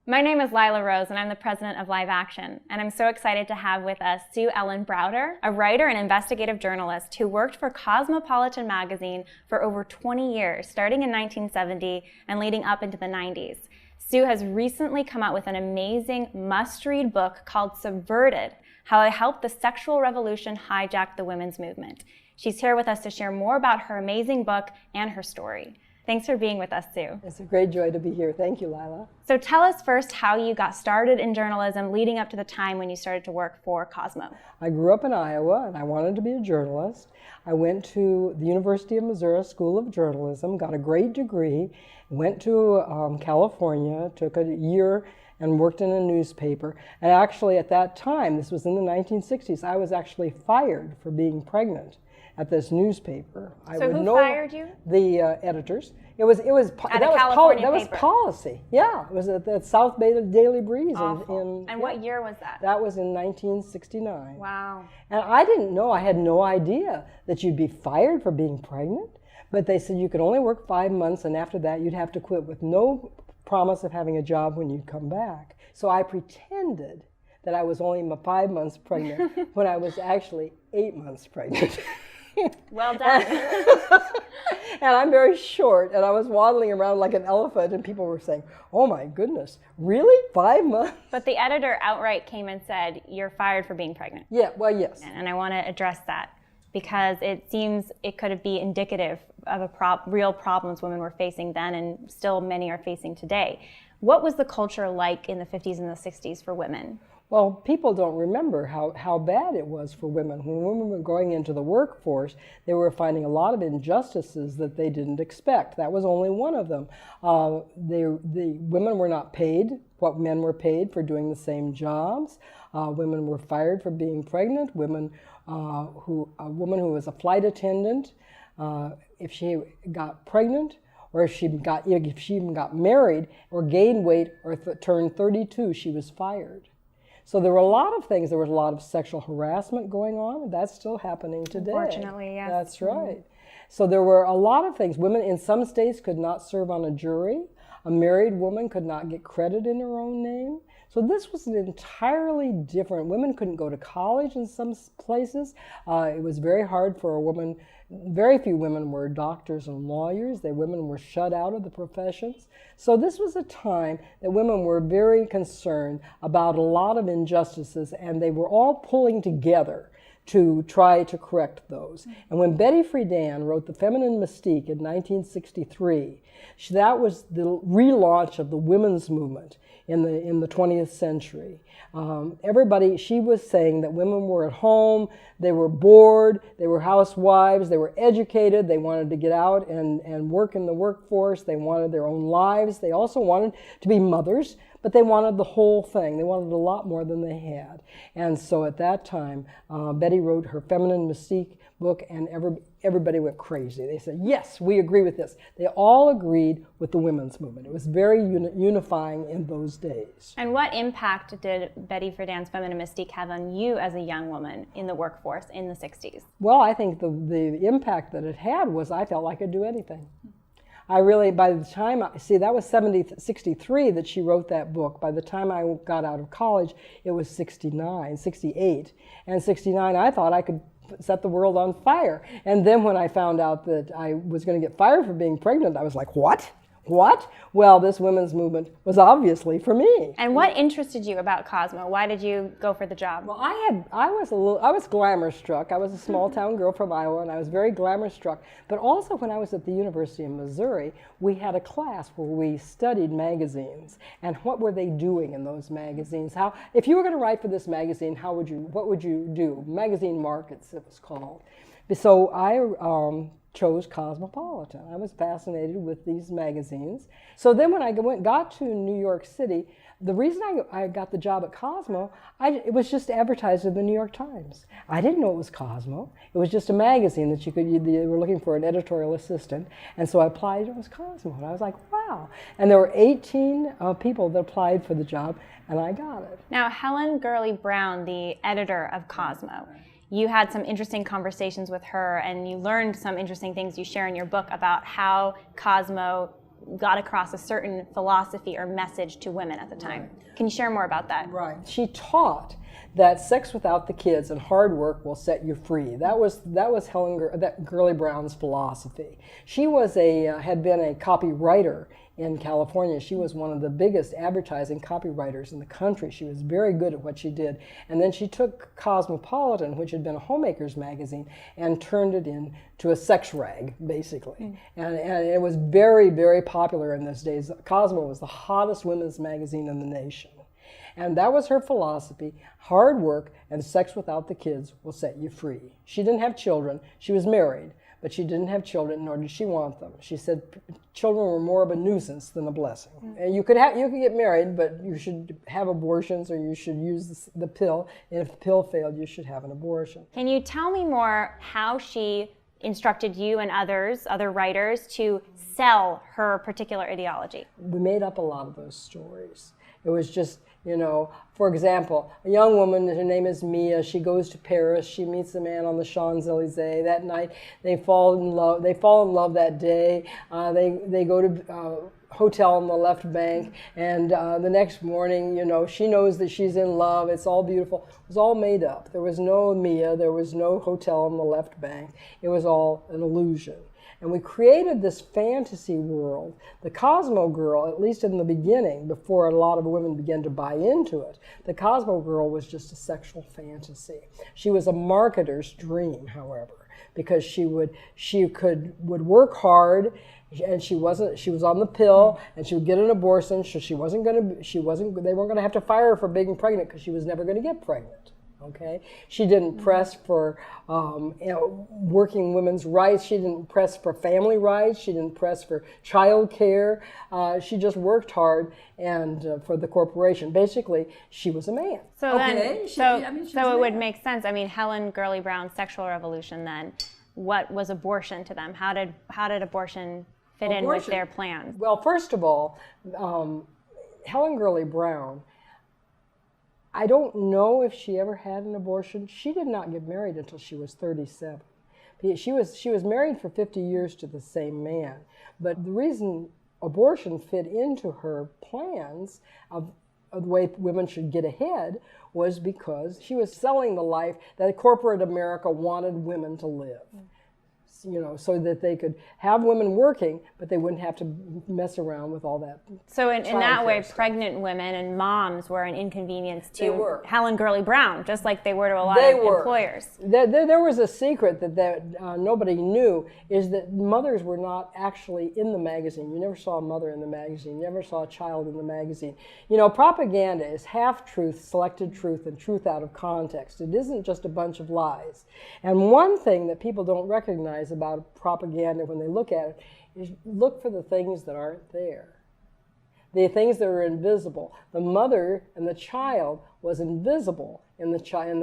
My name is Lila Rose, and I'm the president of Live Action, and I'm so excited to have with us Sue Ellen Browder, a writer and investigative journalist who worked for Cosmopolitan magazine for over 20 years, starting in 1970 and leading up into the 90s. Sue has recently come out with an amazing must-read book called Subverted: How Helped the Sexual Revolution Hijack the Women's Movement. She's here with us to share more about her amazing book and her story. Thanks for being with us, Sue. It's a great joy to be here. Thank you, Lila. So tell us first how you got started in journalism leading up to the time when you started to work for Cosmo. I grew up in Iowa and I wanted to be a journalist. I went to the University of Missouri School of Journalism, got a great degree, went to California, took a year and worked in a newspaper. And actually at that time, this was in the 1960s, I was actually fired for being pregnant at this newspaper. So who fired you? The editors. That was policy. Yeah, it was at the South Bay Daily Breeze. And what year was that? That was in 1969. Wow. And I didn't know, I had no idea that you'd be fired for being pregnant, but they said you could only work 5 months and after that you'd have to quit with no promise of having a job when you'd come back. So I pretended that I was only 5 months pregnant when I was actually 8 months pregnant. Well done. And I'm very short, and I was waddling around like an elephant, and people were saying, "Oh my goodness, really? 5 months?" But the editor outright came and said, "You're fired for being pregnant." Yeah, well, yes. And I want to address that because it seems it could be indicative of real problems women were facing then and still many are facing today. What was the culture like in the 50s and the 60s for women? Well, people don't remember how bad it was for women. When women were going into the workforce, they were finding a lot of injustices that they didn't expect. That was only one of them. The women were not paid what men were paid for doing the same jobs. Women were fired for being pregnant. A woman who was a flight attendant, if she got pregnant, or if she even got married or gained weight or turned 32, she was fired. So there were a lot of things. There was a lot of sexual harassment going on, and that's still happening today. Unfortunately, yes. That's right. So there were a lot of things. Women in some states could not serve on a jury. A married woman could not get credit in her own name. So this was an entirely different. Women couldn't go to college in some places. It was very hard for a woman. Very few women were doctors and lawyers. Women were shut out of the professions. So this was a time that women were very concerned about a lot of injustices, and they were all pulling together to try to correct those. And when Betty Friedan wrote The Feminine Mystique in 1963, that was the relaunch of the women's movement in the 20th century. She was saying that women were at home, they were bored, they were housewives, they were educated, they wanted to get out and work in the workforce, they wanted their own lives, they also wanted to be mothers, but they wanted the whole thing. They wanted a lot more than they had. And so at that time, Betty wrote her Feminine Mystique book, and everybody went crazy. They said, yes, we agree with this. They all agreed with the women's movement. It was very unifying in those days. And what impact did Betty Friedan's Feminine Mystique have on you as a young woman in the workforce in the 60s? Well, I think the impact that it had was I felt like I could do anything. I really, by the time, that was 63 that she wrote that book. By the time I got out of college, it was 68. And 69, I thought I could set the world on fire. And then when I found out that I was going to get fired for being pregnant, I was like, what? What? Well, this women's movement was obviously for me. And what interested you about Cosmo? Why did you go for the job? Well, I was glamour struck. I was a small town girl from Iowa, and I was very glamour struck. But also when I was at the University of Missouri, we had a class where we studied magazines and what were they doing in those magazines. If you were going to write for this magazine, what would you do? Magazine markets, it was called. So I chose Cosmopolitan. I was fascinated with these magazines. So then when I got to New York City, the reason I got the job at Cosmo, it was just advertised in the New York Times. I didn't know it was Cosmo. It was just a magazine that they were looking for an editorial assistant. And so I applied, it was Cosmo. And I was like, wow. And there were 18 people that applied for the job, and I got it. Now, Helen Gurley Brown, the editor of Cosmo, you had some interesting conversations with her, and you learned some interesting things you share in your book about how Cosmo got across a certain philosophy or message to women at the time. Right. Can you share more about that? Right. She taught that sex without the kids and hard work will set you free. That was Gurley Brown's philosophy. She was had been a copywriter in California. She was one of the biggest advertising copywriters in the country. She was very good at what she did. And then she took Cosmopolitan, which had been a homemaker's magazine, and turned it into a sex rag, basically. And it was very, very popular in those days. Cosmo was the hottest women's magazine in the nation. And that was her philosophy. Hard work and sex without the kids will set you free. She didn't have children. She was married, but she didn't have children, nor did she want them. She said children were more of a nuisance than a blessing. And you could get married, but you should have abortions, or you should use the pill. And if the pill failed, you should have an abortion. Can you tell me more how she instructed you and other writers, to sell her particular ideology? We made up a lot of those stories. It was just, for example, a young woman, her name is Mia, she goes to Paris, she meets a man on the Champs-Elysees. That night, they fall in love. They fall in love that day. They go to hotel on the left bank, and the next morning, she knows that she's in love. It's all beautiful. It was all made up. There was no Mia. There was no hotel on the left bank. It was all an illusion. And we created this fantasy world. The Cosmo girl, at least in the beginning, before a lot of women began to buy into it, the Cosmo girl was just a sexual fantasy. She was a marketer's dream, however, because she would work hard, and she was on the pill, and she would get an abortion, so they weren't going to have to fire her for being pregnant, because she was never going to get pregnant. Okay, she didn't press for working women's rights. She didn't press for family rights. She didn't press for child care. She just worked hard and for the corporation. Basically, she was a man. So it would make sense. I mean, Helen Gurley Brown's sexual revolution. Then, what was abortion to them? How did abortion fit in with their plans? Well, first of all, Helen Gurley Brown, I don't know if she ever had an abortion. She did not get married until she was 37. She was married for 50 years to the same man. But the reason abortion fit into her plans of the way women should get ahead was because she was selling the life that corporate America wanted women to live. So that they could have women working, but they wouldn't have to mess around with all that. So in that way, pregnant women and moms were an inconvenience to Helen Gurley Brown, just like they were to a lot of employers. There was a secret that nobody knew, is that mothers were not actually in the magazine. You never saw a mother in the magazine. You never saw a child in the magazine. Propaganda is half-truth, selected truth, and truth out of context. It isn't just a bunch of lies. And one thing that people don't recognize about propaganda when they look at it is look for the things that aren't there. The things that are invisible. The mother and the child was invisible in the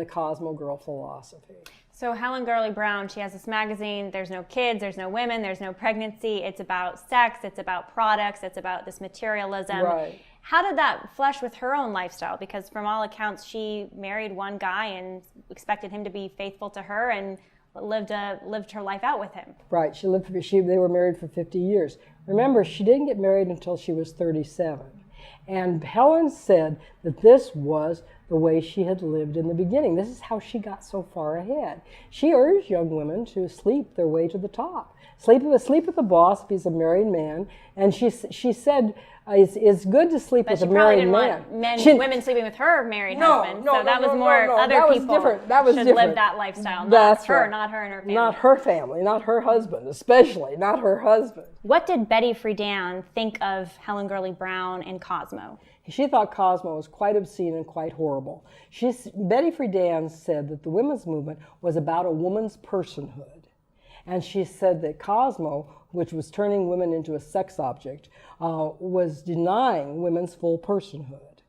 Cosmo girl philosophy. So Helen Gurley Brown, she has this magazine. There's no kids, there's no women, there's no pregnancy. It's about sex, it's about products, it's about this materialism. Right. How did that flesh with her own lifestyle? Because from all accounts, she married one guy and expected him to be faithful to her and lived her life out with him. Right. They were married for 50 years. Remember, she didn't get married until she was 37. And Helen said that this was the way she had lived in the beginning. This is how she got so far ahead. She urged young women to sleep their way to the top. Sleep with the boss if he's a married man. And she said, it's good to sleep with a married man. Women sleeping with her married husband. So that was more other people should live that lifestyle. Not her and her family. Not her family, not her husband, especially not her husband. What did Betty Friedan think of Helen Gurley Brown and Cosmo? She thought Cosmo was quite obscene and quite horrible. Betty Friedan said that the women's movement was about a woman's personhood. And she said that Cosmo, which was turning women into a sex object, was denying women's full personhood.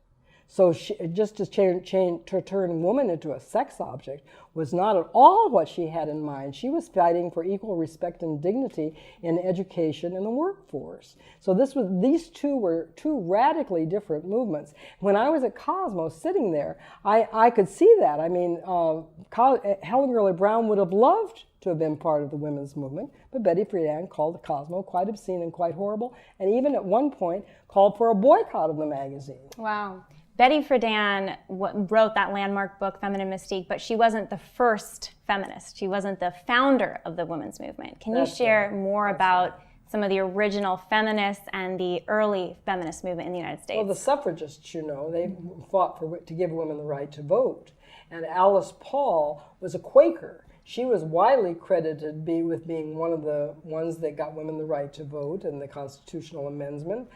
So just to turn woman into a sex object was not at all what she had in mind. She was fighting for equal respect and dignity in education and the workforce. So these two were two radically different movements. When I was at Cosmo sitting there, I could see that. I mean, Helen Gurley Brown would have loved to have been part of the women's movement, but Betty Friedan called Cosmo quite obscene and quite horrible, and even at one point called for a boycott of the magazine. Wow. Betty Friedan wrote that landmark book, Feminine Mystique, but she wasn't the first feminist. She wasn't the founder of the women's movement. Can you share more about some of the original feminists and the early feminist movement in the United States? Well, the suffragists, you know, they fought to give women the right to vote. And Alice Paul was a Quaker. She was widely credited with being one of the ones that got women the right to vote in the constitutional amendment.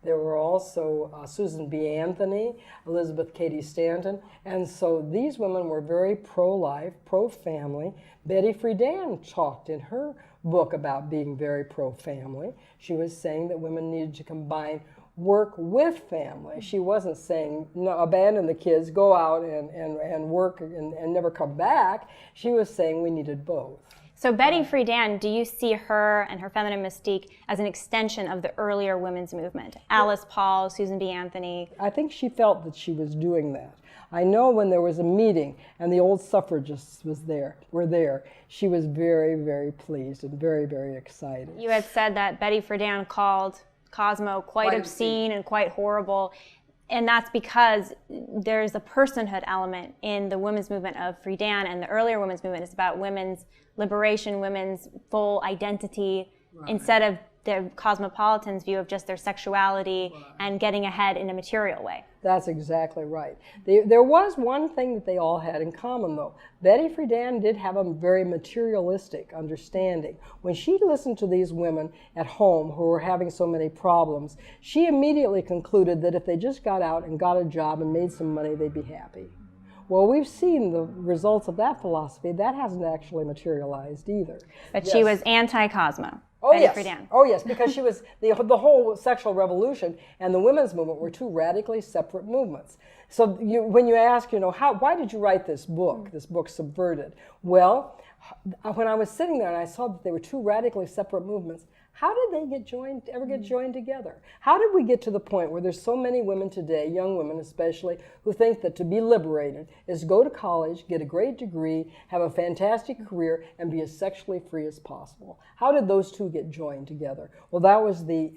There were also Susan B. Anthony, Elizabeth Cady Stanton, and so these women were very pro-life, pro-family. Betty Friedan talked in her book about being very pro-family. She was saying that women needed to combine work with family. She wasn't saying, no, abandon the kids, go out and work and never come back. She was saying we needed both. So Betty Friedan, do you see her and her feminine mystique as an extension of the earlier women's movement? Alice Paul, Susan B. Anthony. I think she felt that she was doing that. I know when there was a meeting and the old suffragists were there, she was very, very pleased and very, very excited. You had said that Betty Friedan called Cosmo quite obscene and quite horrible. And that's because there's a personhood element in the women's movement of Friedan, and the earlier women's movement is about women's liberation, women's full identity, instead of the Cosmopolitan's view of just their sexuality and getting ahead in a material way. That's exactly right. There was one thing that they all had in common, though. Betty Friedan did have a very materialistic understanding. When she listened to these women at home who were having so many problems, she immediately concluded that if they just got out and got a job and made some money, they'd be happy. Well, we've seen the results of that philosophy. That hasn't actually materialized either. But she was anti-Cosmo. Oh Betty yes. Friedan. Oh yes, because she was the whole sexual revolution and the women's movement were two radically separate movements. So when you ask, you know, why did you write this book Subverted? Well, when I was sitting there and I saw that they were two radically separate movements, how did they ever get joined together? How did we get to the point where there's so many women today, young women especially, who think that to be liberated is go to college, get a great degree, have a fantastic career, and be as sexually free as possible? How did those two get joined together? Well, that was the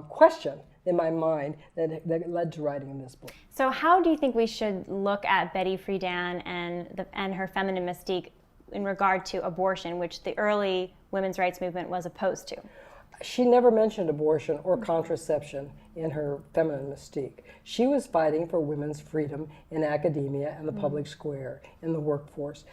question in my mind that led to writing this book. So how do you think we should look at Betty Friedan and her feminine mystique in regard to abortion, which the early women's rights movement was opposed to? She never mentioned abortion or contraception in her feminine mystique. She was fighting for women's freedom in academia and the public square, in the workforce.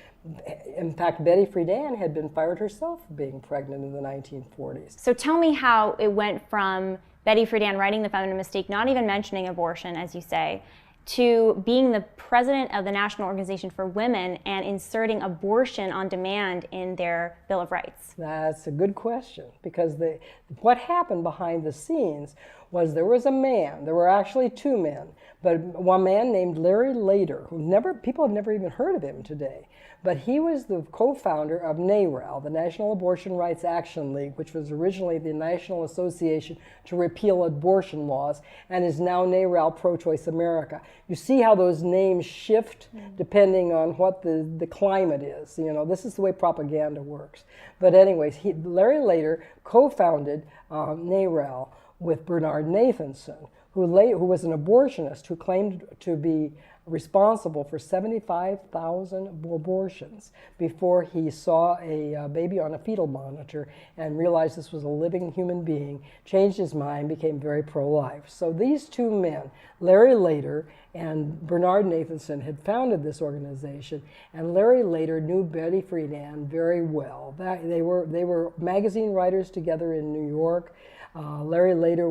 In fact, Betty Friedan had been fired herself for being pregnant in the 1940s. So tell me how it went from Betty Friedan writing the feminine mystique, not even mentioning abortion, as you say, to being the president of the National Organization for Women and inserting abortion on demand in their Bill of Rights? That's a good question, because what happened behind the scenes was there was a man, there were actually two men, but one man named Larry Lader, people have never even heard of him today, but he was the co-founder of NARAL, the National Abortion Rights Action League, which was originally the National Association to Repeal Abortion Laws, and is now NARAL Pro-Choice America. You see how those names shift depending on what the climate is. You know, this is the way propaganda works. But anyways, Larry Lader co-founded NARAL with Bernard Nathanson, who was an abortionist who claimed to be responsible for 75,000 abortions before he saw a baby on a fetal monitor and realized this was a living human being, changed his mind, became very pro-life. So these two men, Larry Lader and Bernard Nathanson, had founded this organization, and Larry Lader knew Betty Friedan very well. They were magazine writers together in New York. Larry Lader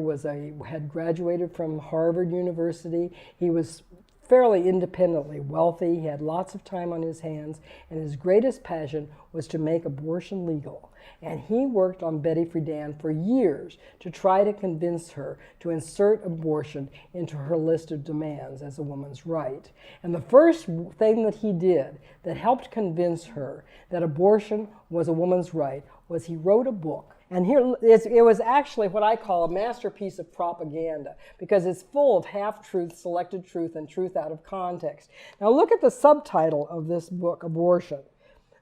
had graduated from Harvard University. He was fairly independently wealthy. He had lots of time on his hands, and his greatest passion was to make abortion legal. And he worked on Betty Friedan for years to try to convince her to insert abortion into her list of demands as a woman's right. And the first thing that he did that helped convince her that abortion was a woman's right was he wrote a book. And here it was actually what I call a masterpiece of propaganda, because it's full of half-truth, selected truth, and truth out of context. Now look at the subtitle of this book, Abortion.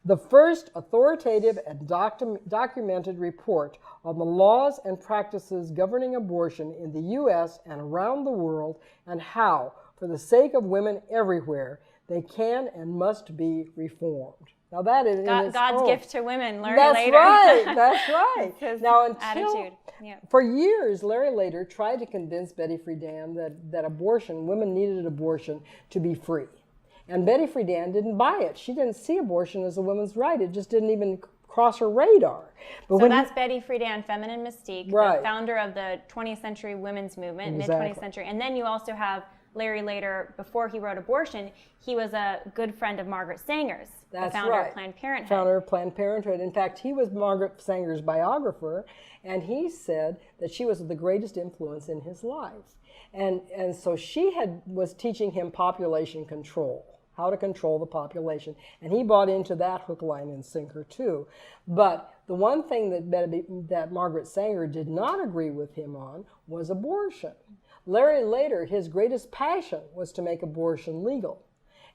The first authoritative and documented report on the laws and practices governing abortion in the U.S. and around the world, and how, for the sake of women everywhere, they can and must be reformed. Now that is God's gift to women. Learn that's later. Right. That's right. His now, attitude. Yeah. For years, Larry Lader tried to convince Betty Friedan that abortion, women needed abortion to be free, and Betty Friedan didn't buy it. She didn't see abortion as a woman's right. It just didn't even cross her radar. But so that's Betty Friedan, Feminine Mystique, right, the founder of the 20th century women's movement, exactly, mid-20th century, and then you also have Larry Lader. Before he wrote Abortion, he was a good friend of Margaret Sanger's, the founder of Planned Parenthood. Founder of Planned Parenthood. In fact, he was Margaret Sanger's biographer, and he said that she was the greatest influence in his life. And so she was teaching him population control, how to control the population. And he bought into that hook, line, and sinker too. But the one thing that Margaret Sanger did not agree with him on was abortion. Larry Lader, his greatest passion was to make abortion legal.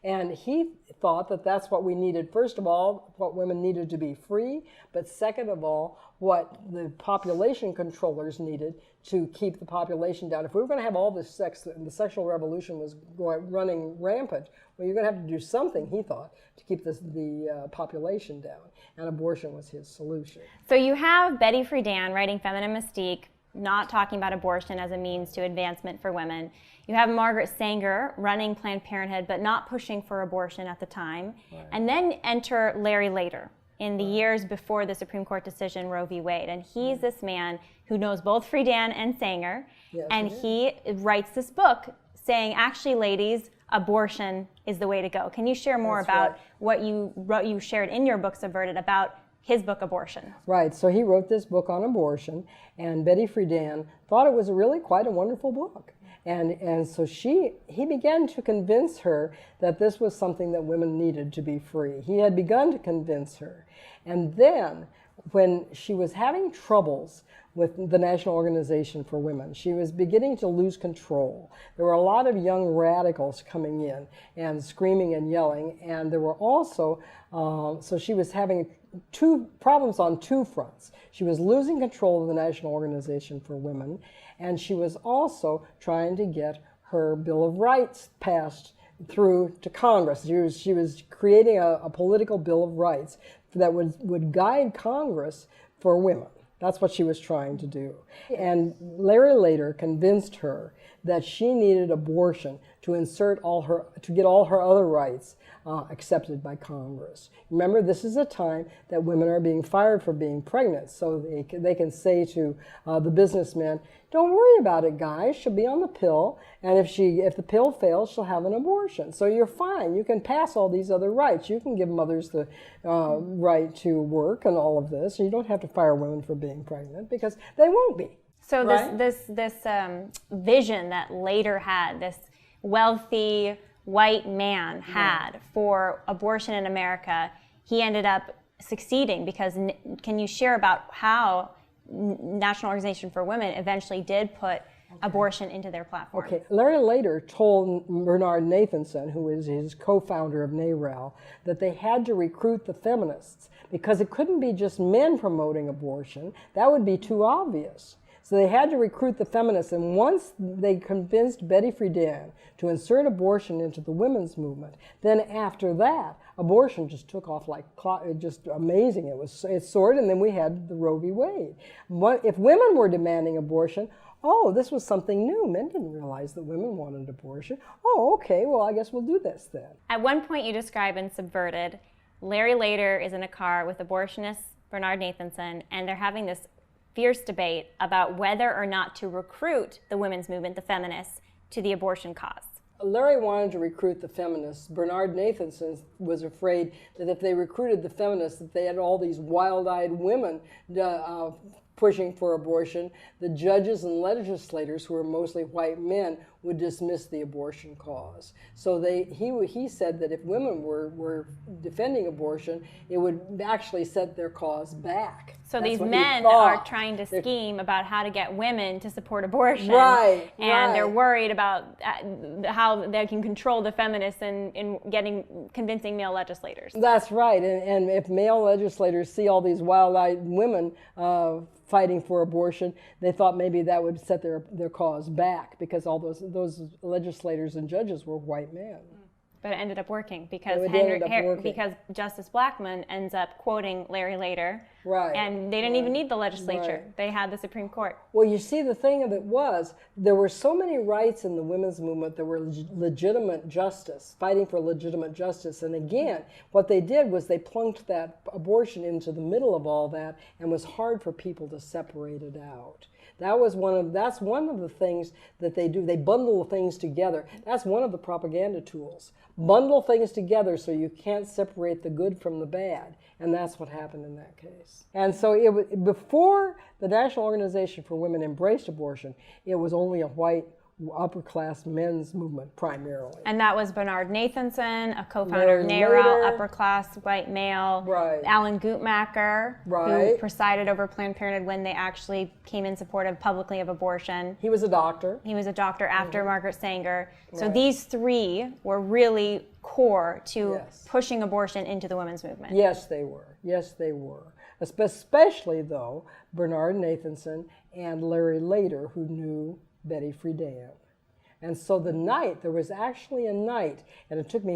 And he thought that that's what we needed. First of all, what women needed to be free, but second of all, what the population controllers needed to keep the population down. If we were going to have all this sex, and the sexual revolution was running rampant, well, you're going to have to do something, he thought, to keep the population down. And abortion was his solution. So you have Betty Friedan writing Feminine Mystique, not talking about abortion as a means to advancement for women. You have Margaret Sanger running Planned Parenthood, but not pushing for abortion at the time. Right. And then enter Larry Lader in the years before the Supreme Court decision, Roe v. Wade. And he's this man who knows both Friedan and Sanger. Yes, and he writes this book saying, actually, ladies, abortion is the way to go. Can you share more about what you shared in your book, Subverted, about his book, Abortion? Right, so he wrote this book on abortion, and Betty Friedan thought it was really quite a wonderful book. And so he began to convince her that this was something that women needed to be free. He had begun to convince her. And then, when she was having troubles with the National Organization for Women, she was beginning to lose control. There were a lot of young radicals coming in and screaming and yelling, and there were also, so she was having two problems on two fronts. She was losing control of the National Organization for Women, and she was also trying to get her Bill of Rights passed through to Congress. She was creating a political Bill of Rights that would guide Congress for women. That's what she was trying to do. And Larry Lader convinced her that she needed abortion to get all her other rights accepted by Congress. Remember, this is a time that women are being fired for being pregnant, so they can say to the businessmen, don't worry about it, guys, she'll be on the pill, and if the pill fails, she'll have an abortion. So you're fine, you can pass all these other rights. You can give mothers the right to work and all of this. You don't have to fire women for being pregnant, because they won't be. So this vision that Lader had, this wealthy white man had for abortion in America, he ended up succeeding, because can you share about how National Organization for Women eventually did put abortion into their platform? Okay, Larry Lader told Bernard Nathanson, who is his co-founder of NARAL, that they had to recruit the feminists, because it couldn't be just men promoting abortion. That would be too obvious. So they had to recruit the feminists, and once they convinced Betty Friedan to insert abortion into the women's movement, then after that, abortion just took off like just amazing. It soared, and then we had the Roe v. Wade. If women were demanding abortion, oh, this was something new. Men didn't realize that women wanted abortion. Oh, okay, well, I guess we'll do this then. At one point you describe in Subverted, Larry Lader is in a car with abortionist Bernard Nathanson, and they're having this fierce debate about whether or not to recruit the women's movement, the feminists, to the abortion cause. Larry wanted to recruit the feminists. Bernard Nathanson was afraid that if they recruited the feminists, that they had all these wild-eyed women pushing for abortion, the judges and legislators, who were mostly white men, would dismiss the abortion cause. So he said that if women were defending abortion, it would actually set their cause back. So these men are trying to scheme about how to get women to support abortion. Right. And they're worried about how they can control the feminists in convincing male legislators. That's right. And if male legislators see all these wild-eyed women fighting for abortion, they thought maybe that would set their cause back, because all those legislators and judges were white men. But it ended up working because because Justice BLACKMUN ends up quoting Larry later. Right. And they didn't even need the legislature. Right. They had the Supreme Court. Well, you see, the thing of it was, there were so many rights in the women's movement that were legitimate justice, fighting for legitimate justice. And again, what they did was they plunked that abortion into the middle of all that, and was hard for people to separate it out. That's one of the things that they do. They bundle things together. That's one of the propaganda tools. Bundle things together so you can't separate the good from the bad. And that's what happened in that case. And so before the National Organization for Women embraced abortion, it was only a white upper-class men's movement primarily. And that was Bernard Nathanson, a co-founder of NARAL, upper-class white male. Right. Alan Gutmacher, who presided over Planned Parenthood when they actually came in support of publicly of abortion. He was a doctor. He was a doctor after Margaret Sanger. So these three were really core to pushing abortion into the women's movement. Yes, they were. Yes, they were. Especially, though, Bernard Nathanson and Larry Lader, who knew Betty Friedan. And so there was actually a night, and it took me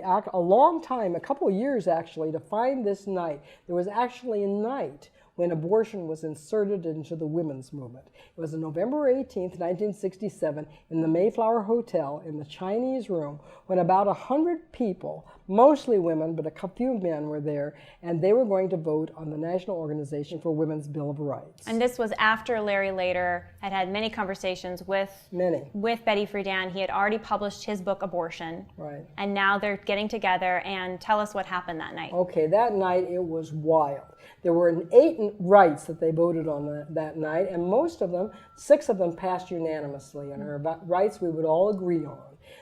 a long time, a couple of years actually, to find this night. There was actually a night when abortion was inserted into the women's movement. It was on November 18th, 1967, in the Mayflower Hotel in the Chinese Room, when about 100 people, mostly women, but a few men were there, and they were going to vote on the National Organization for Women's Bill of Rights. And this was after Larry Lader had many conversations with Betty Friedan. He had already published his book, Abortion. Right. And now they're getting together, and tell us what happened that night. Okay, that night it was wild. There were 8 rights that they voted on that night, and most of them, 6 of them passed unanimously, and are rights we would all agree on.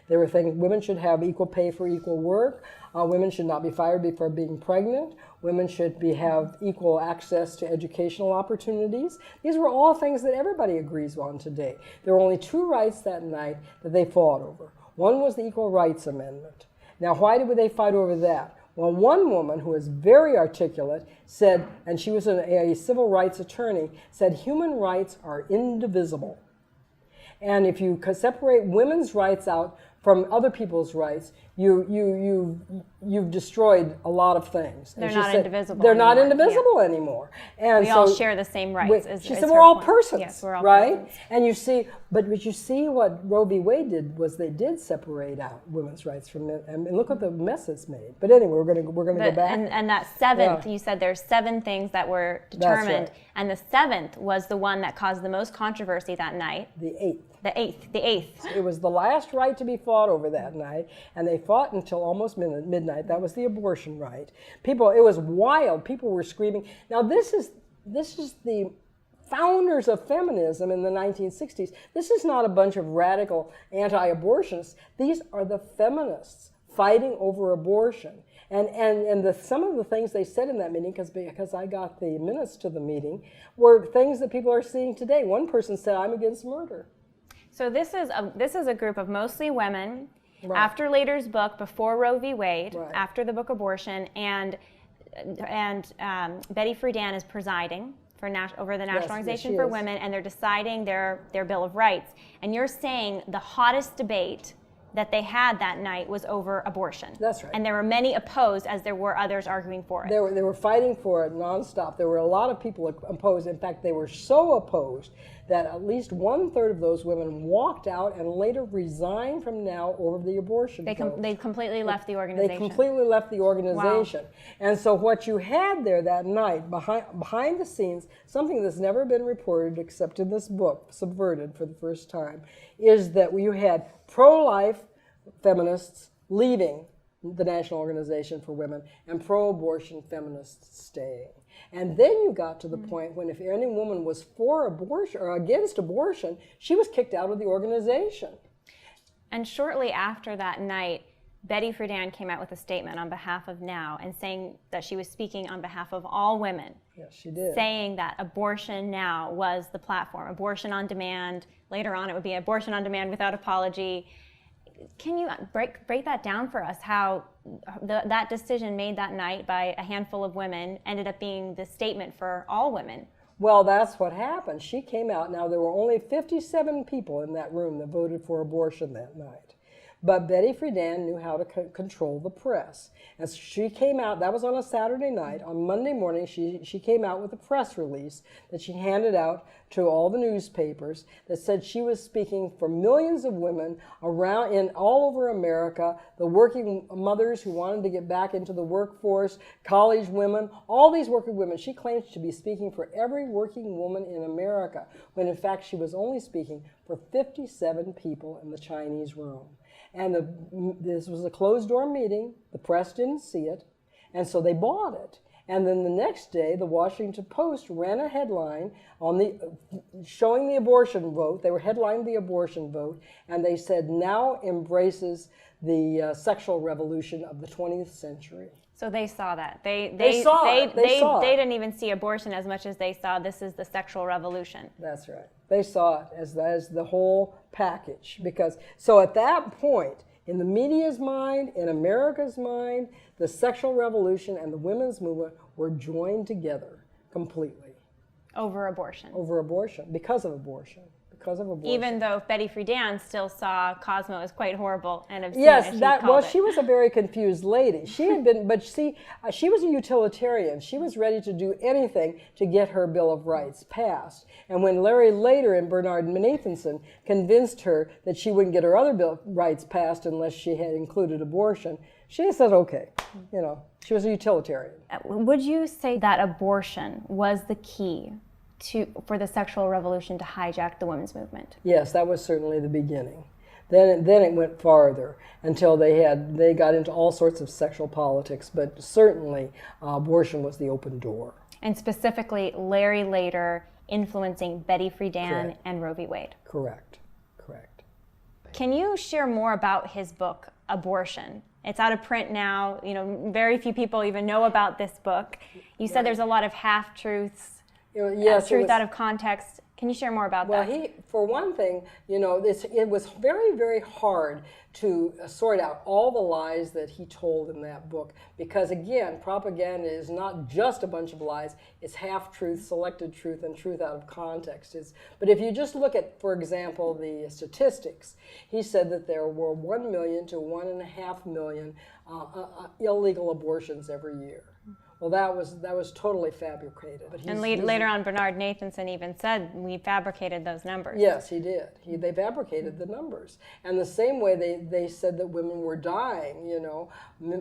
There were things: women should have equal pay for equal work, women should not be fired before being pregnant, women should have equal access to educational opportunities. These were all things that everybody agrees on today. There were only 2 rights that night that they fought over. One was the Equal Rights Amendment. Now, why did they fight over that? Well, one woman who was very articulate said, and she was a civil rights attorney, said human rights are indivisible. And if you separate women's rights out from other people's rights, you've destroyed a lot of things. They're not indivisible. They're not indivisible anymore. And we all share the same rights. She said we're all persons, yes, we're all right? persons. And you see what Roe v. Wade did was they did separate out women's rights from men, and look what the mess it's made. But anyway, we're going to go back. And that 7th, you said there's 7 things that were determined, That's right. And the 7th was the one that caused the most controversy that night. The 8th. The 8th. It was the last right to be fought over that night, and they fought until almost midnight. That was the abortion right. It was wild. People were screaming. Now this is the founders of feminism in the 1960s. This is not a bunch of radical anti-abortionists. These are the feminists fighting over abortion. And some of the things they said in that meeting, because I got the minutes to the meeting, were things that people are seeing today. One person said, "I'm against murder." So this is a group of mostly women, after Lader's book, before Roe v. Wade, after the book Abortion, and Betty Friedan is presiding over the National Organization for Women, and they're deciding their Bill of Rights. And you're saying the hottest debate that they had that night was over abortion. That's right. And there were many opposed, as there were others arguing for it. They were fighting for it nonstop. There were a lot of people opposed. In fact, they were so opposed that at least 1/3 of those women walked out and later resigned from NOW over the abortion vote. They completely left the organization. They completely left the organization. Wow. And so what you had there that night, behind the scenes, something that's never been reported except in this book, Subverted, for the first time, is that you had pro-life feminists leaving the National Organization for Women, and pro-abortion feminists staying. And then you got to the point when if any woman was for abortion or against abortion, she was kicked out of the organization. And shortly after that night, Betty Friedan came out with a statement on behalf of NOW and saying that she was speaking on behalf of all women. Yes, she did. Saying that Abortion Now was the platform. Abortion on demand. Later on, it would be abortion on demand without apology. Can you break that down for us, how that decision made that night by a handful of women ended up being the statement for all women? Well, that's what happened. She came out. Now, there were only 57 people in that room that voted for abortion that night. But Betty Friedan knew how to control the press. And she came out, that was on a Saturday night. On Monday morning, she came out with a press release that she handed out to all the newspapers that said she was speaking for millions of women around all over America, the working mothers who wanted to get back into the workforce, college women, all these working women. She claims to be speaking for every working woman in America, when in fact she was only speaking for 57 people in the Chinese room. And this was a closed-door meeting. The press didn't see it, and so they bought it. And then the next day, the Washington Post ran a headline on showing the abortion vote. They were headlining the abortion vote, and they said, "Now embraces the sexual revolution of the 20th century." So they saw that. They didn't even see abortion as much as they saw this is the sexual revolution. That's right. They saw it as the whole package. So at that point, in the media's mind, in America's mind, the sexual revolution and the women's movement were joined together completely. Over abortion. Over abortion, because of abortion. Even though Betty Friedan still saw Cosmo as quite horrible and obscene. Yes, as she was a very confused lady. She had been, but see, she was a utilitarian. She was ready to do anything to get her Bill of Rights passed. And when Larry Lader and Bernard Nathanson convinced her that she wouldn't get her other Bill of Rights passed unless she had included abortion, she said, okay, she was a utilitarian. Would you say that abortion was the key for the sexual revolution to hijack the women's movement? Yes, that was certainly the beginning. Then it went farther until they got into all sorts of sexual politics, but certainly abortion was the open door. And specifically, Larry Lader influencing Betty Friedan Correct. And Roe v. Wade. Correct. Can you share more about his book, Abortion? It's out of print now. Very few people even know about this book. You said there's a lot of half-truths. Yes, truth out of context. Can you share more about that? Well, for one thing, it was very, very hard to sort out all the lies that he told in that book, because again, propaganda is not just a bunch of lies, it's half-truth, selected truth, and truth out of context. But if you just look at, for example, the statistics, he said that there were 1 million to 1.5 million illegal abortions every year. Well, that was totally fabricated. But later on, Bernard Nathanson even said we fabricated those numbers. Yes, he did. They fabricated the numbers. And the same way they said that women were dying,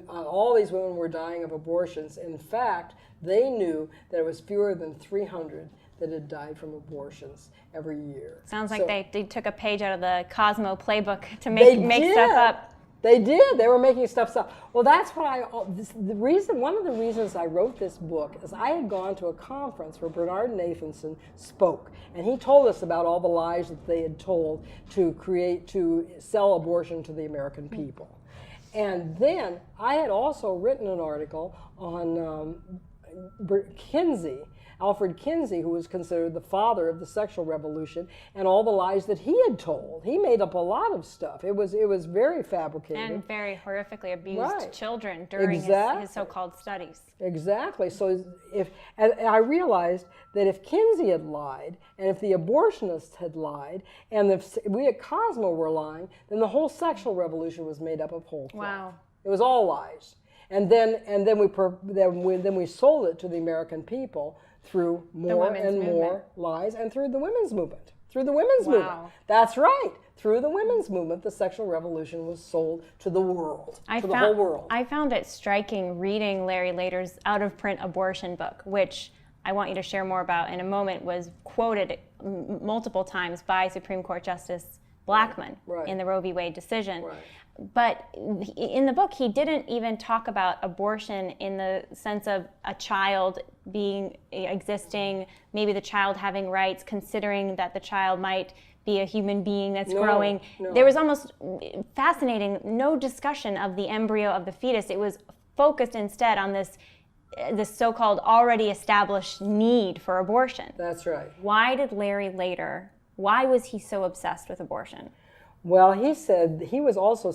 all these women were dying of abortions. In fact, they knew that it was fewer than 300 that had died from abortions every year. Sounds like they took a page out of the Cosmo playbook to make stuff up. They did. They were making stuff up. Well, that's what one of the reasons I wrote this book is I had gone to a conference where Bernard Nathanson spoke, and he told us about all the lies that they had told to sell abortion to the American people. And then I had also written an article on KINSEY, ALFRED KINSEY, who was considered the father of the sexual revolution, and all the lies that he had told. He made up a lot of stuff. It was very fabricated. And very horrifically abused children during his so-called studies. Exactly. So and I realized that if KINSEY had lied, and if the abortionists had lied, and if we at Cosmo were lying, then the whole sexual revolution was made up of whole cloth. Wow. It was all lies. And then we sold it to the American people through more and more lies, and through the women's movement. Movement. That's right. Through the women's movement, the sexual revolution was sold to the world, the whole world. I found it striking reading Larry Lader's out-of-print abortion book, which I want you to share more about in a moment, was quoted multiple times by Supreme Court Justice BLACKMUN Right. in the Roe v. Wade decision. Right. But in the book, he didn't even talk about abortion in the sense of a child existing, maybe the child having rights, considering that the child might be a human being that's growing. No. There was almost fascinating, no discussion of the embryo of the fetus. It was focused instead on this so-called already established need for abortion. That's right. Why did Larry later, why was he so obsessed with abortion? Well, he said he was also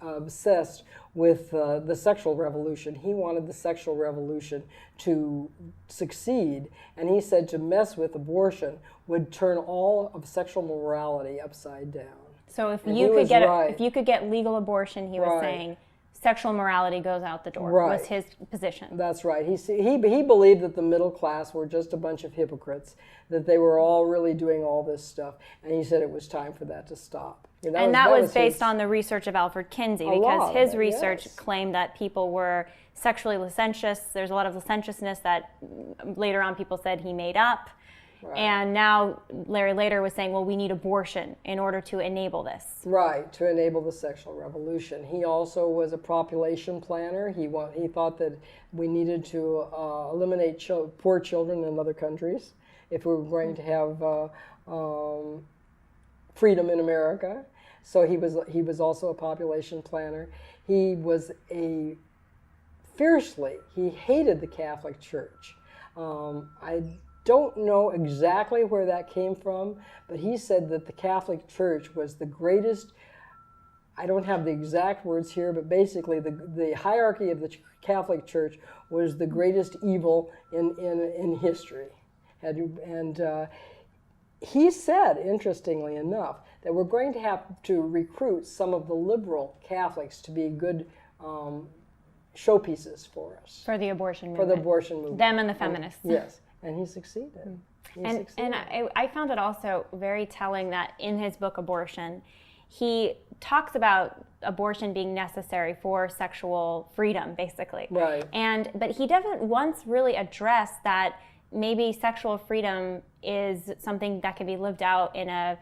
obsessed with the sexual revolution. He wanted the sexual revolution to succeed, and he said to mess with abortion would turn all of sexual morality upside down. So if you could get legal abortion, he was saying sexual morality goes out the door, was his position. That's right. He believed that the middle class were just a bunch of hypocrites, that they were all really doing all this stuff, and he said it was time for that to stop. And that was based on the research of ALFRED Kinsey, because his research claimed that people were sexually licentious. There's a lot of licentiousness that later on people said he made up. Right. And now Larry later was saying, well, we need abortion in order to enable this. Right, to enable the sexual revolution. He also was a population planner. He thought that we needed to eliminate poor children in other countries if we were going to have freedom in America. So he was also a population planner. He was he hated the Catholic Church. I don't know exactly where that came from, but he said that the Catholic Church was the greatest, I don't have the exact words here, but basically the hierarchy of the Catholic Church was the greatest evil in history. And he said, interestingly enough, that we're going to have to recruit some of the liberal Catholics to be good showpieces for us. For the abortion movement. For the abortion movement. Them and the feminists. Yes. And he succeeded. And I found it also very telling that in his book, Abortion, he talks about abortion being necessary for sexual freedom, basically. Right. But he doesn't once really address that maybe sexual freedom is something that can be lived out in a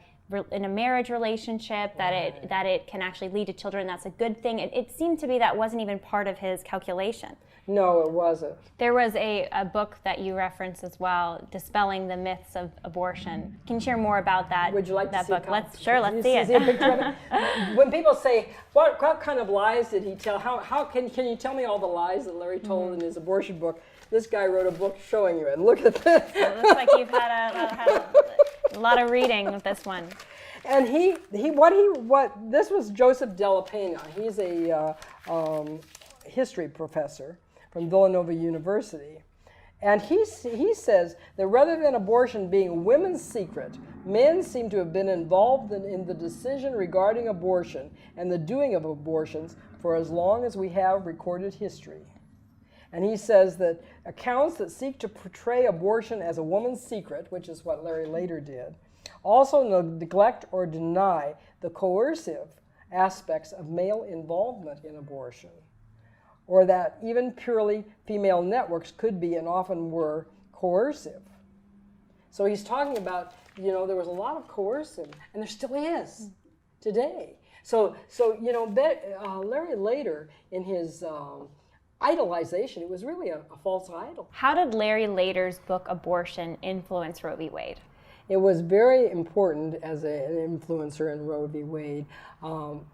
marriage relationship, that it can actually lead to children. That's a good thing. It seemed to be that wasn't even part of his calculation. No, it wasn't. There was a book that you referenced as well, Dispelling the Myths of Abortion. Can you share more about that? Would you like that to book? see Let's see it. See a picture of it? When people say, what kind of lies did he tell? How can you tell me all the lies that Larry told in his abortion book? This guy wrote a book showing you it. Look at this. It looks like you've had a lot of reading with this one. And this was Joseph Della Pena. He's a history professor from Villanova University. And he says that rather than abortion being women's secret, men seem to have been involved in the decision regarding abortion and the doing of abortions for as long as we have recorded history. And he says that accounts that seek to portray abortion as a woman's secret, which is what Larry later did, also neglect or deny the coercive aspects of male involvement in abortion, or that even purely female networks could be and often were coercive. So he's talking about, there was a lot of coercive, and there still is today. So Larry later, in his idolization, it was really a false idol. How did Larry later's book, Abortion, influence Roe v. Wade? It was very important as an influencer in Roe v. Wade.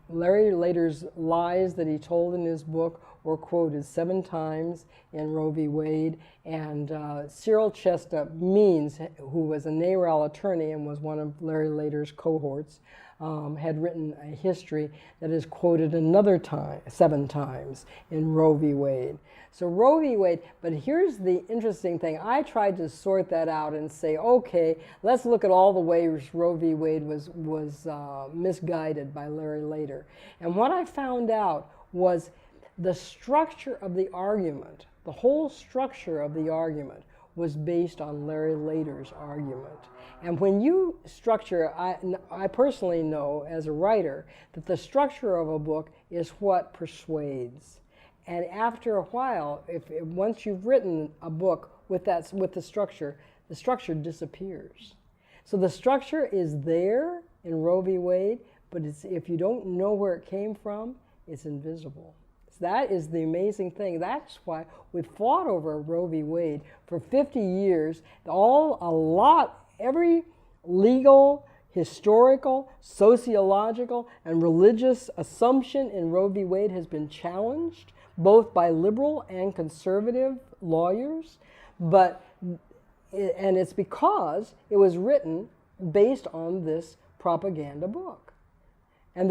Larry later's lies that he told in his book were quoted 7 times in Roe v. Wade, and Cyril Chestnut Means, who was a NARAL attorney and was one of Larry later's cohorts, had written a history that is quoted 7 times in Roe v. Wade. So Roe v. Wade, but here's the interesting thing. I tried to sort that out and say, okay, let's look at all the ways Roe v. Wade was misguided by Larry later. And what I found out was the structure of the argument, the whole structure of the argument was based on Larry later's argument. And when you structure, I personally know as a writer that the structure of a book is what persuades. And after a while, once you've written a book with the structure disappears. So the structure is there in Roe v. Wade, but if you don't know where it came from, it's invisible. That is the amazing thing. That's why we fought over Roe v. Wade for 50 years. Every legal, historical, sociological, and religious assumption in Roe v. Wade has been challenged, both by liberal and conservative lawyers. And it's because it was written based on this propaganda book. And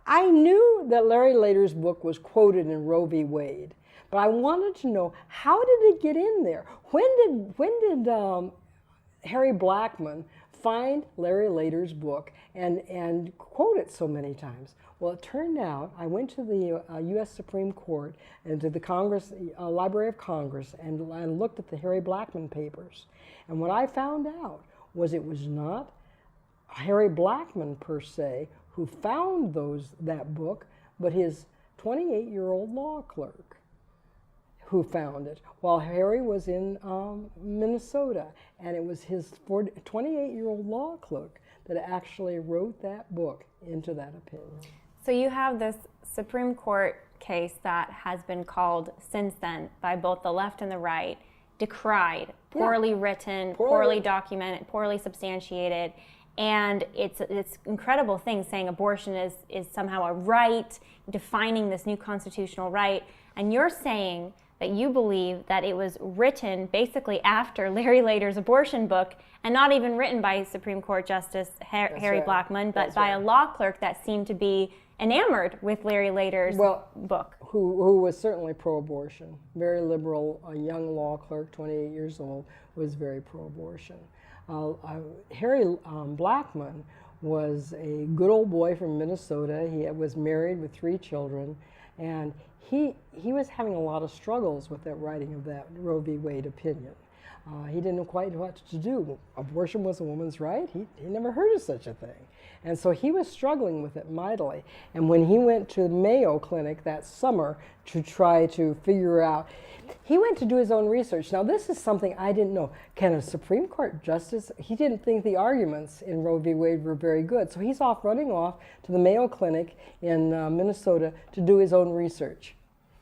I knew that Larry Lader's book was quoted in Roe v. Wade, but I wanted to know, how did it get in there? When did Harry Blackmun find Larry Lader's book and quote it so many times? Well, it turned out I went to the U.S. Supreme Court and to the Library of Congress and looked at the Harry Blackmun papers. And what I found out was it was not Harry Blackmun per se who found that book, but his 28-year-old law clerk who found it while Harry was in Minnesota. And it was his 28-year-old law clerk that actually wrote that book into that opinion. So you have this Supreme Court case that has been called since then by both the left and the right, decried, poorly written, poorly documented, poorly substantiated. And it's incredible thing saying abortion is somehow a right, defining this new constitutional right. And you're saying that you believe that it was written basically after Larry Lader's abortion book, and not even written by Supreme Court Justice Harry Blackmun, but by a law clerk that seemed to be enamored with Larry Lader's book. Who was certainly pro-abortion. Very liberal, a young law clerk, 28 years old, was very pro-abortion. Harry Blackmun was a good old boy from Minnesota. He was married with 3 children, and he was having a lot of struggles with that writing of that Roe v. Wade opinion. He didn't know quite what to do. Abortion was a woman's right. He never heard of such a thing. And so he was struggling with it mightily. And when he went to the Mayo Clinic that summer to try to figure out, he went to do his own research. Now, this is something I didn't know. Can a Supreme Court justice, he didn't think the arguments in Roe v. Wade were very good. So he's running off to the Mayo Clinic in Minnesota to do his own research.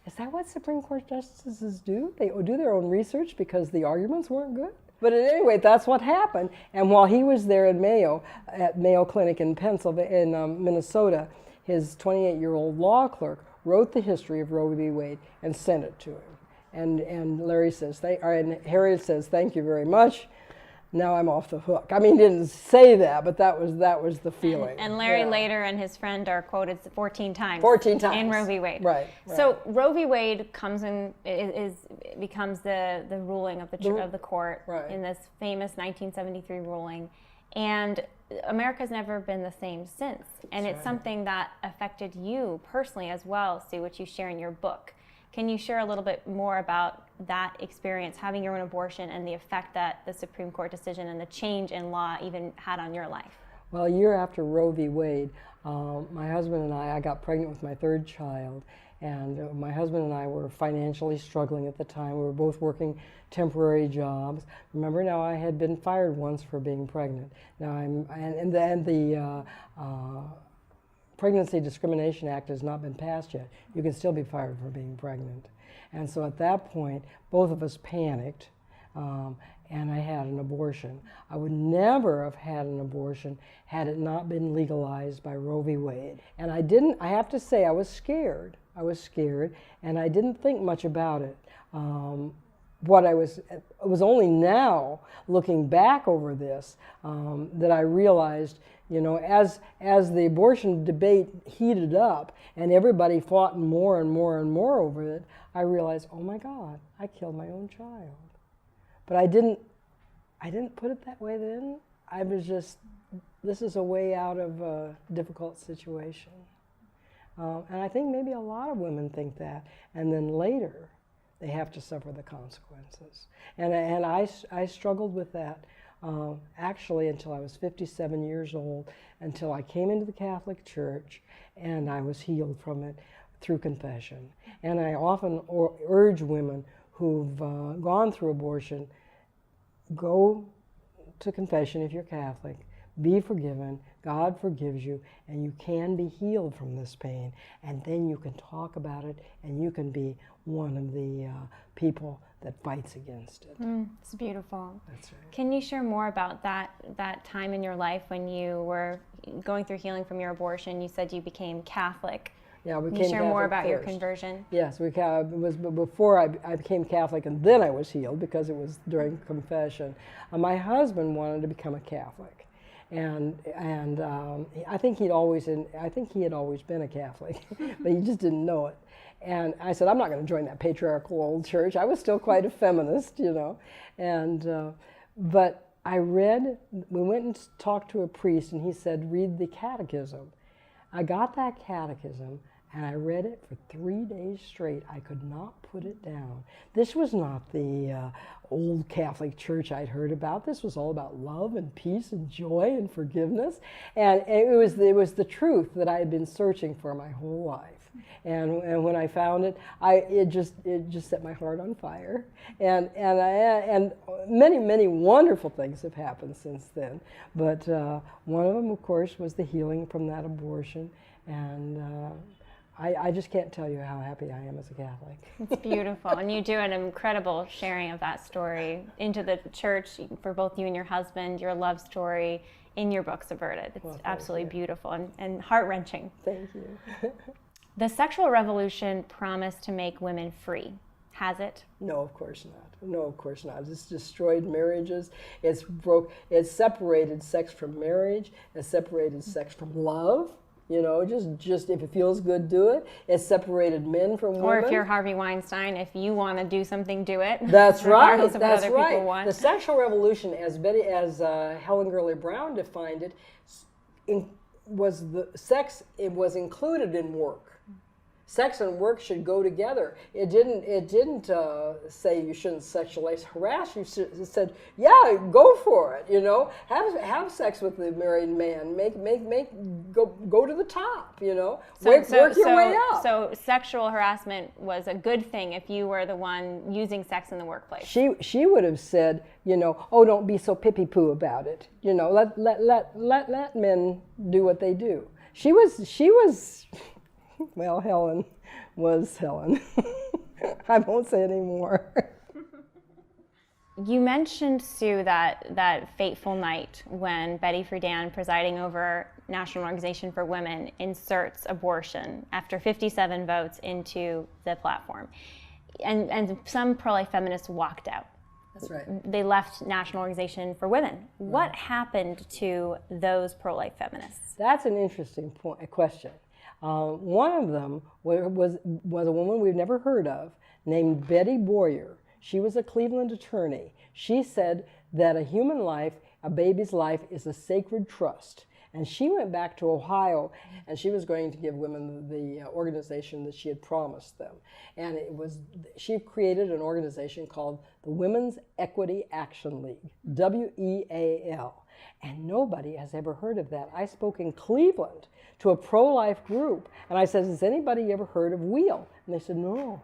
Is that what Supreme Court justices do? They do their own research because the arguments weren't good? But anyway, that's what happened. And while he was there at Mayo Clinic in Minnesota, his 28-year-old law clerk wrote the history of Roe v. Wade and sent it to him. And Harry says, thank you very much. Now I'm off the hook. I mean, he didn't say that, but that was the feeling. And Larry Lader and his friend are quoted 14 times. 14 times. In Roe v. Wade. Right. So Roe v. Wade becomes the ruling of the court in this famous 1973 ruling, and America's never been the same since. And it's something that affected you personally as well, Sue, which you share in your book. Can you share a little bit more about that experience, having your own abortion, and the effect that the Supreme Court decision and the change in law even had on your life? Well, a year after Roe v. Wade, my husband and I got pregnant with my 3rd child, and my husband and I were financially struggling at the time. We were both working temporary jobs. Remember, now I had been fired once for being pregnant. Now the Pregnancy Discrimination Act has not been passed yet. You can still be fired for being pregnant. And so at that point, both of us panicked, and I had an abortion. I would never have had an abortion had it not been legalized by Roe v. Wade. And I have to say, I was scared. And I didn't think much about it. It was only now, looking back over this, that I realized, as the abortion debate heated up and everybody fought more and more and more over it, I realized, oh my God, I killed my own child. But I didn't put it that way then. I was just, this is a way out of a difficult situation. And I think maybe a lot of women think that. And then later, they have to suffer the consequences. And I struggled with that actually until I was 57 years old, until I came into the Catholic Church and I was healed from it through confession. And I often urge women who've gone through abortion, go to confession if you're Catholic, be forgiven, God forgives you, and you can be healed from this pain, and then you can talk about it, and you can be one of the people that fights against it. It's beautiful. That's right. Can you share more about that time in your life when you were going through healing from your abortion? You said you became Catholic. Yeah, we Can became you share more Catholic about your first. conversion? Yes, it was before I became Catholic, and then I was healed because it was during confession. My husband wanted to become a Catholic, and I think he had always been a Catholic, but he just didn't know it. And I said, I'm not going to join that patriarchal old church. I was still quite a feminist, you know. And but we went and talked to a priest, and he said, read the catechism. I got that catechism, and I read it for 3 days straight. I could not put it down. This was not the old Catholic church I'd heard about. This was all about love and peace and joy and forgiveness. And it was the truth that I had been searching for my whole life. And when I found it, it just set my heart on fire. And many wonderful things have happened since then. But one of them, of course, was the healing from that abortion. And I just can't tell you how happy I am as a Catholic. It's beautiful. And you do an incredible sharing of that story into the church for both you and your husband, your love story in your book, Subverted. It's absolutely beautiful and heart-wrenching. Thank you. The sexual revolution promised to make women free. Has it? No, of course not. No, of course not. It's destroyed marriages. It's separated sex from marriage. It's separated sex from love. You know, just if it feels good, do it. It's separated men from women. Or if you're Harvey Weinstein, if you want to do something, do it. That's right. Regardless of what That's other right. people want. The sexual revolution, as Helen Gurley Brown defined it, it was included in work. Sex and work should go together. It didn't say you shouldn't sexually harass. It said, yeah, go for it. You know, have sex with the married man. Go to the top. You know, work your way up. So sexual harassment was a good thing if you were the one using sex in the workplace. She would have said, you know, oh, don't be so pippy-poo about it. You know, let men do what they do. She was. Well, Helen was Helen. I won't say any more. You mentioned, Sue, that fateful night when Betty Friedan, presiding over National Organization for Women, inserts abortion after 57 votes into the platform. And some pro-life feminists walked out. That's right. They left National Organization for Women. Right. What happened to those pro-life feminists? That's an interesting question. One of them was a woman we've never heard of named Betty Boyer. She was a Cleveland attorney. She said that a human life, a baby's life, is a sacred trust. And she went back to Ohio, and she was going to give women the organization that she had promised them. And she created an organization called the Women's Equity Action League, WEAL. And nobody has ever heard of that. I spoke in Cleveland to a pro-life group, and I said, has anybody ever heard of WEAL? And they said, no,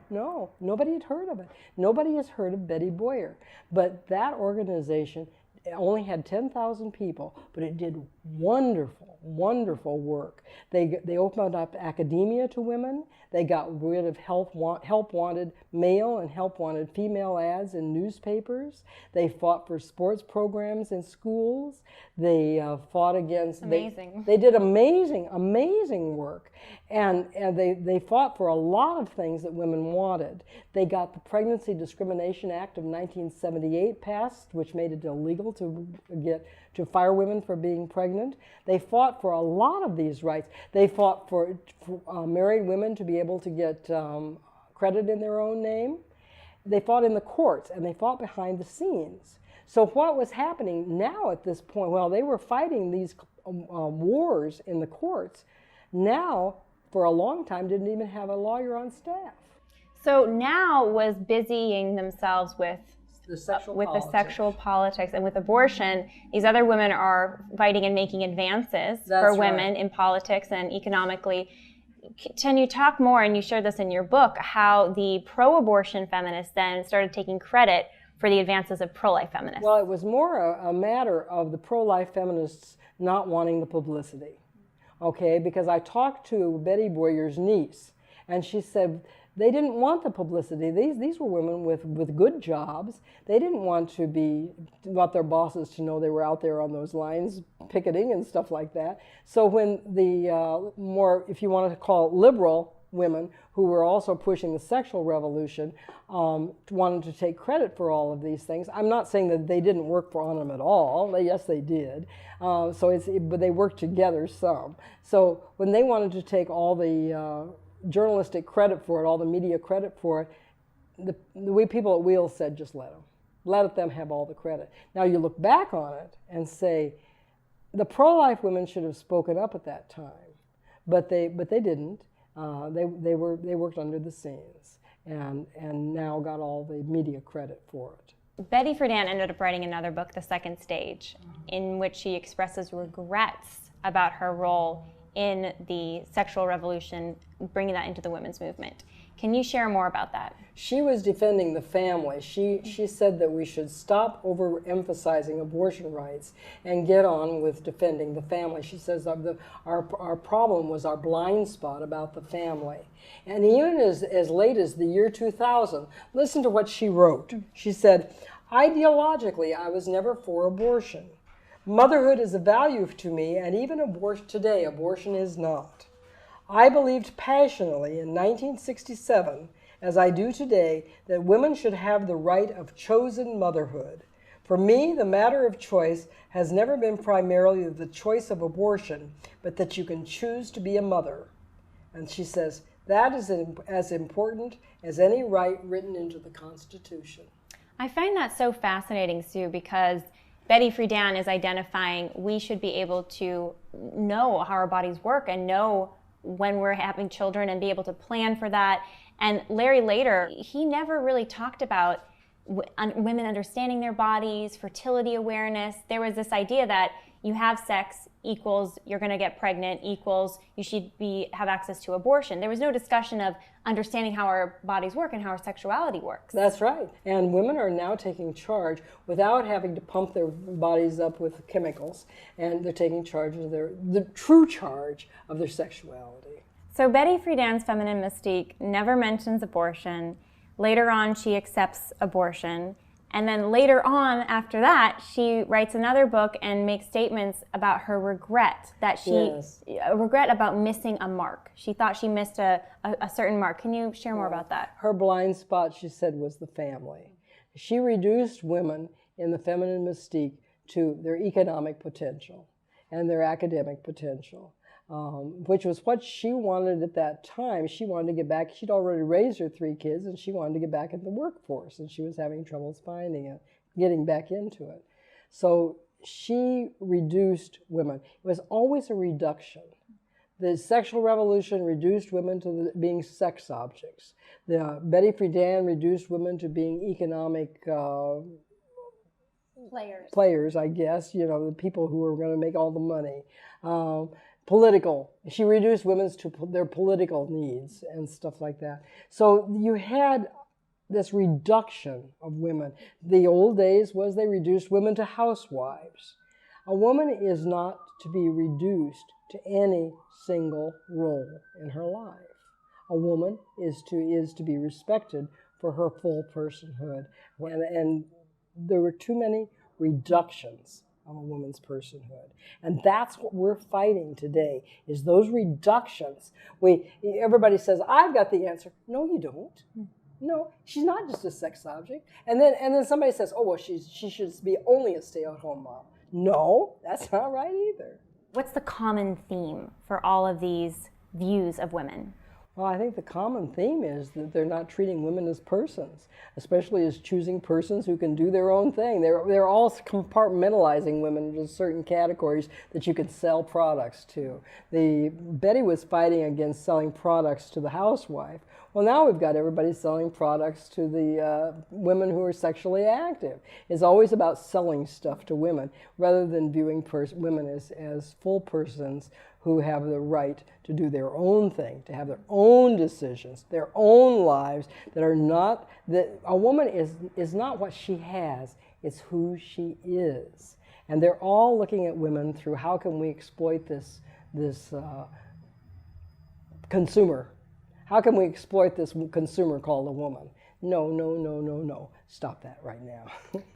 nobody had heard of it. Nobody has heard of Betty Boyer. But that organization only had 10,000 people, but it did wonderful work. They opened up academia to women. They got rid of help wanted male and help wanted female ads in newspapers. They fought for sports programs in schools. They fought against. Amazing. They did amazing work, and they fought for a lot of things that women wanted. They got the Pregnancy Discrimination Act of 1978 passed, which made it illegal to fire women for being pregnant. They fought for a lot of these rights. They fought for married women to be able to get credit in their own name. They fought in the courts, and they fought behind the scenes. So what was happening now at this point, well, they were fighting these wars in the courts. Now, for a long time, didn't even have a lawyer on staff. So now was busying themselves with the sexual politics, and with abortion, these other women are fighting and making advances for women in politics and economically. Can you talk more, and you shared this in your book, how the pro-abortion feminists then started taking credit for the advances of pro-life feminists? Well, it was more a matter of the pro-life feminists not wanting the publicity, okay? Because I talked to Betty Boyer's niece, and she said they didn't want the publicity. These were women with good jobs. They didn't want their bosses to know they were out there on those lines picketing and stuff like that. So when the more, if you want to call it liberal women who were also pushing the sexual revolution wanted to take credit for all of these things. I'm not saying that they didn't work on them at all. Yes, they did. But they worked together some. So when they wanted to take all the journalistic credit for it, all the media credit for it, the way people at Wheels said, just let them have all the credit. Now you look back on it and say, the pro-life women should have spoken up at that time, but they didn't. They worked under the scenes and now got all the media credit for it. Betty Friedan ended up writing another book, The Second Stage, in which she expresses regrets about her role in the sexual revolution, bringing that into the women's movement. Can you share more about that? She was defending the family. She said that we should stop overemphasizing abortion rights and get on with defending the family. She says our problem was our blind spot about the family. And even as late as the year 2000, listen to what she wrote. She said, ideologically, I was never for abortion. Motherhood is a value to me, and even today, abortion is not. I believed passionately in 1967, as I do today, that women should have the right of chosen motherhood. For me, the matter of choice has never been primarily the choice of abortion, but that you can choose to be a mother. And she says, that is as important as any right written into the Constitution. I find that so fascinating, Sue, because Betty Friedan is identifying we should be able to know how our bodies work and know when we're having children and be able to plan for that. And Larry later, he never really talked about women understanding their bodies, fertility awareness. There was this idea that you have sex equals you're going to get pregnant equals you should have access to abortion. There was no discussion of understanding how our bodies work and how our sexuality works. That's right. And women are now taking charge without having to pump their bodies up with chemicals, and they're taking charge of the true charge of their sexuality. So Betty Friedan's feminine mystique never mentions abortion. Later on, she accepts abortion. And then later on, after that, she writes another book and makes statements about her regret, that a regret about missing a mark. She thought she missed a certain mark. Can you share more about that? Her blind spot, she said, was the family. She reduced women in the feminine mystique to their economic potential and their academic potential. Which was what she wanted at that time. She wanted to get back. She'd already raised her 3 kids, and she wanted to get back in the workforce, and she was having troubles finding it, getting back into it. So she reduced women. It was always a reduction. The sexual revolution reduced women to being sex objects. Betty Friedan reduced women to being economic players, I guess, the people who were going to make all the money. Political. She reduced women to their political needs and stuff like that. So you had this reduction of women. The old days was they reduced women to housewives. A woman is not to be reduced to any single role in her life. A woman is to be respected for her full personhood. And there were too many reductions of a woman's personhood. And that's what we're fighting today, is those reductions. Everybody says, I've got the answer. No, you don't. No, she's not just a sex object. And then somebody says, oh, well, she should be only a stay-at-home mom. No, that's not right either. What's the common theme for all of these views of women? Well, I think the common theme is that they're not treating women as persons, especially as choosing persons who can do their own thing. They're all compartmentalizing women into certain categories that you can sell products to. Betty was fighting against selling products to the housewife. Well, now we've got everybody selling products to the women who are sexually active. It's always about selling stuff to women rather than viewing women as full persons who have the right to do their own thing, to have their own decisions, their own lives, that are not, that a woman is not what she has, it's who she is. And they're all looking at women through how can we exploit this consumer? How can we exploit this consumer called a woman? No, no, no, no, no. Stop that right now.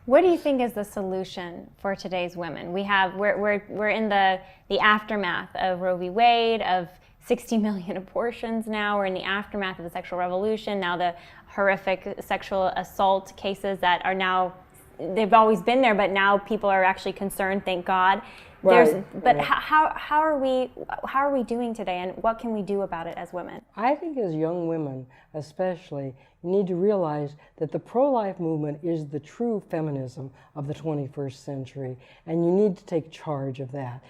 What do you think is the solution for today's women? We're in the aftermath of Roe v. Wade, of 60 million abortions now. We're in the aftermath of the sexual revolution, now the horrific sexual assault cases that are now, they've always been there, but now people are actually concerned, thank God. But how are we doing today, and what can we do about it as women? I think as young women especially, you need to realize that the pro-life movement is the true feminism of the 21st century, and you need to take charge of that.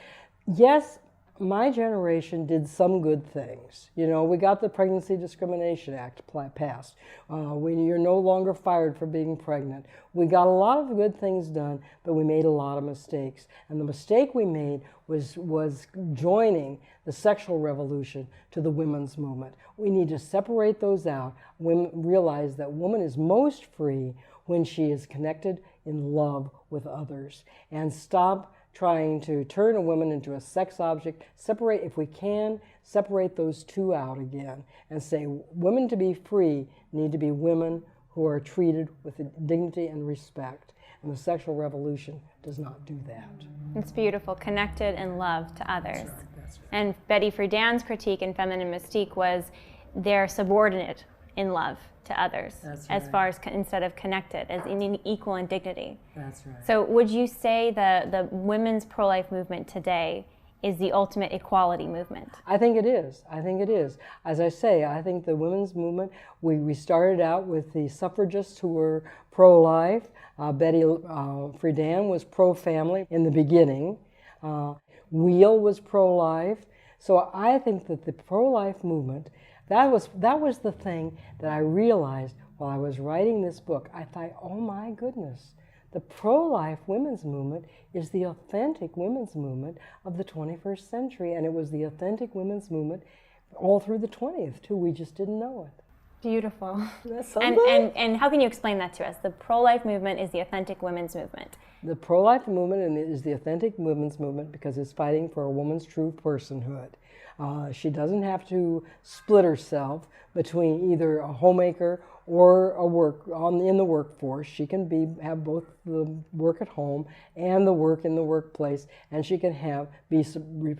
Yes, my generation did some good things. You know, we got the Pregnancy Discrimination Act passed. You're no longer fired for being pregnant. We got a lot of good things done, but we made a lot of mistakes. And the mistake we made was joining the sexual revolution to the women's movement. We need to separate those out. Women realize that woman is most free when she is connected in love with others, and stop trying to turn a woman into a sex object. Separate, if we can, separate those two out again and say women to be free need to be women who are treated with dignity and respect. And the sexual revolution does not do that. It's beautiful, connected in love to others. That's right, that's right. And Betty Friedan's critique in Feminine Mystique was they're subordinate in love to others, That's right. as far as instead of connected, as in equal in dignity. That's right. So would you say the women's pro-life movement today is the ultimate equality movement? I think it is. I think it is. As I say, I think the women's movement, we started out with the suffragists who were pro-life. Betty Friedan was pro-family in the beginning. Wheel was pro-life. So I think that the pro-life movement, that was the thing that I realized while I was writing this book. I thought, oh my goodness, the pro-life women's movement is the authentic women's movement of the 21st century, and it was the authentic women's movement all through the 20th too. We just didn't know it. Beautiful. That's and how can you explain that to us? The pro-life movement is the authentic women's movement. The pro-life movement is the authentic women's movement because it's fighting for a woman's true personhood. She doesn't have to split herself between either a homemaker or in the workforce. She can have both the work at home and the work in the workplace, and she can be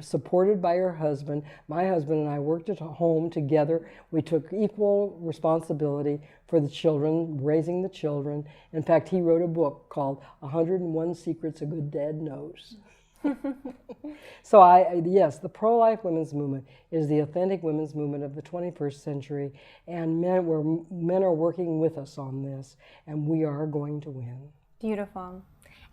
supported by her husband. My husband and I worked at home together. We took equal responsibility for the children, raising the children. In fact, he wrote a book called 101 Secrets a Good Dad Knows. So yes, the pro-life women's movement is the authentic women's movement of the 21st century, and men are working with us on this, and we are going to win. Beautiful.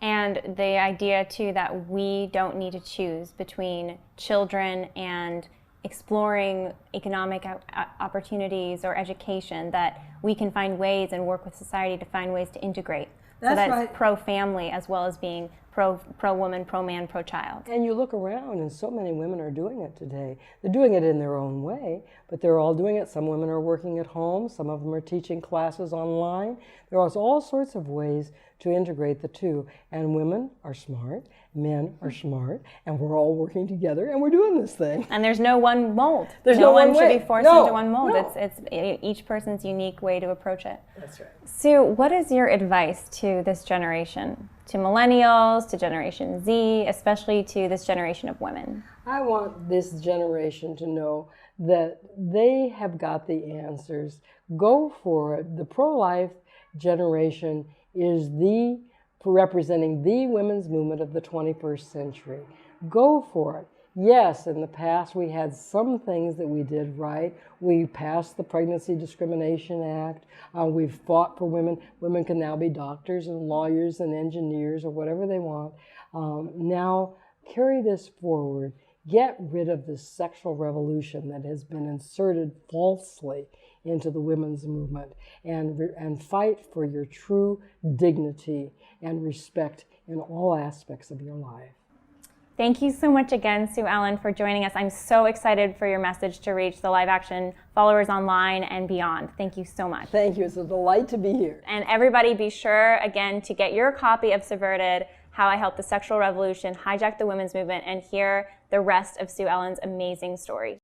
And the idea too that we don't need to choose between children and exploring economic opportunities or education, that we can find ways and work with society to find ways to integrate. That's right. Pro-family as well as being pro-woman, pro-man, pro-child. And you look around and so many women are doing it today. They're doing it in their own way, but they're all doing it. Some women are working at home, some of them are teaching classes online. There are all sorts of ways to integrate the two. And women are smart, men are smart, and we're all working together and we're doing this thing. And there's no one mold. There's no one should way. be forced into one mold. No. It's each person's unique way to approach it. That's right. Sue, what is your advice to this generation? To millennials, to Generation Z, especially to this generation of women? I want this generation to know that they have got the answers. Go for it. The pro-life generation is representing the women's movement of the 21st century. Go for it. Yes, in the past we had some things that we did right. We passed the Pregnancy Discrimination Act. We've fought for women. Women can now be doctors and lawyers and engineers or whatever they want. Now carry this forward. Get rid of this sexual revolution that has been inserted falsely into the women's movement, and fight for your true dignity and respect in all aspects of your life. Thank you so much again, Sue Ellen, for joining us. I'm so excited for your message to reach the live action followers online and beyond. Thank you so much. Thank you. It's a delight to be here. And everybody be sure, again, to get your copy of Subverted, How I Helped the Sexual Revolution Hijack the Women's Movement, and hear the rest of Sue Ellen's amazing story.